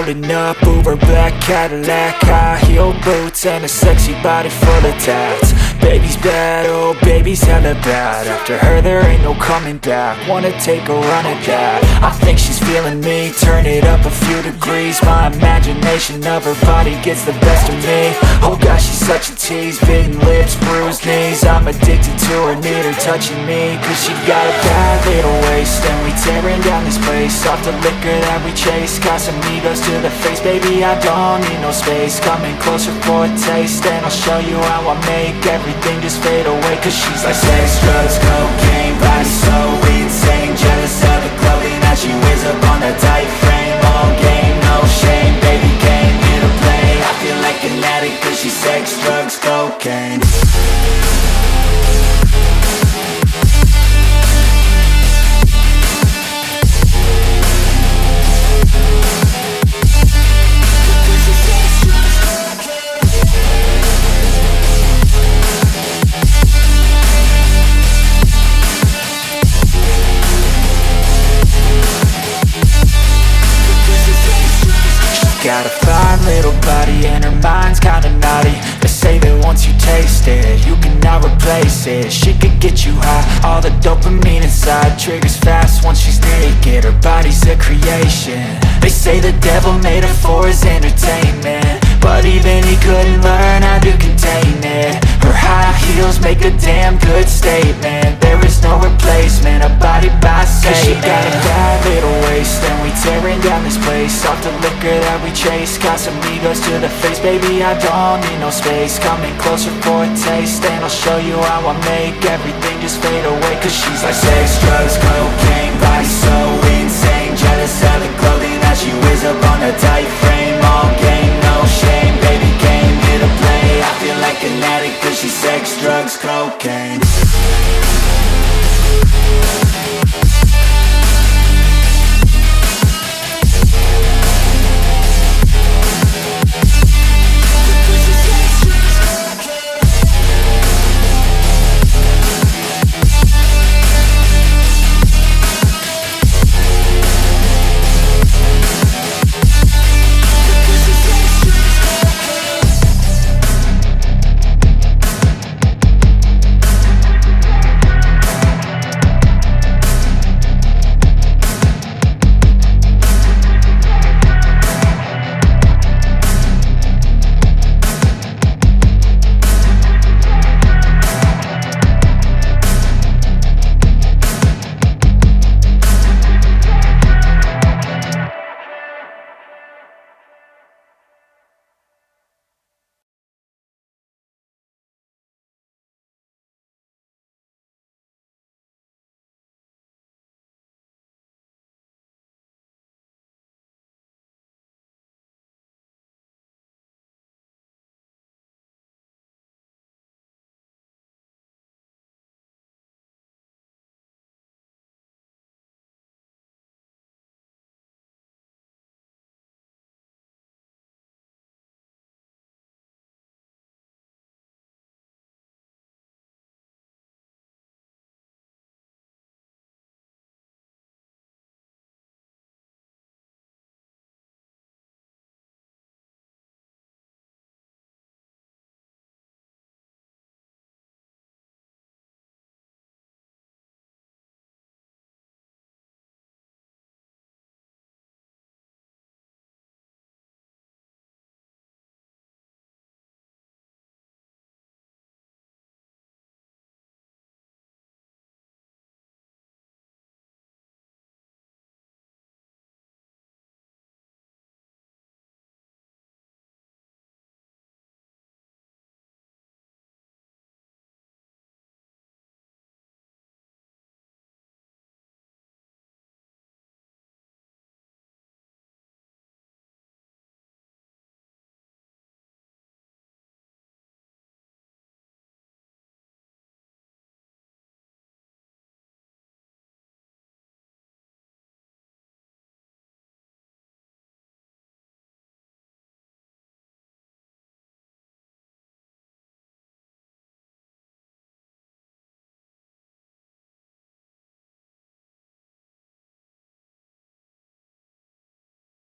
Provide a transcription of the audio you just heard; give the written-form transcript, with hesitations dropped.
rolling up, Uber black Cadillac, high heel boots and a sexy body full of tats. Baby's bad, oh baby's hella bad. After her there ain't no coming back. Wanna take a run at that. I think she's feeling me, turn it up a few degrees. My imagination of her body gets the best of me. Oh gosh, she's such a tease, bitten lips, bruised knees. I'm addicted to her, need her touching me. Cause she got a bad little waist, and we tearing down this place. Off the liquor that we chase, got some egos to the face. Baby, I don't need no space, coming closer for a taste. And I'll show you how I make everything just fade away. Cause she's like sex, drugs, cocaine, body so insane. Jealous of the clothing that she wears up on that tight frame. All game, no shame, baby came here to play. I feel like an addict cause she's sex, drugs, cocaine. Got a fine little body and her mind's kinda naughty. They say that once you taste it, you cannot replace it. She could get you high, all the dopamine inside triggers fast once she's naked. Her body's a creation. They say the devil made her for his entertainment, but even he couldn't learn how to contain it. Her high heels make a damn good statement. There is no replacement, a body by Satan. Cause she got a bad little waist, and we tearing down this place. Off the liquor that we chase, got some egos to the face. Baby, I don't need no space, coming closer for a taste. And I'll show you how I make everything just fade away. Cause she's like sex, drugs, cocaine, body so insane. Jealous of the clothing that she wears up on a tight frame.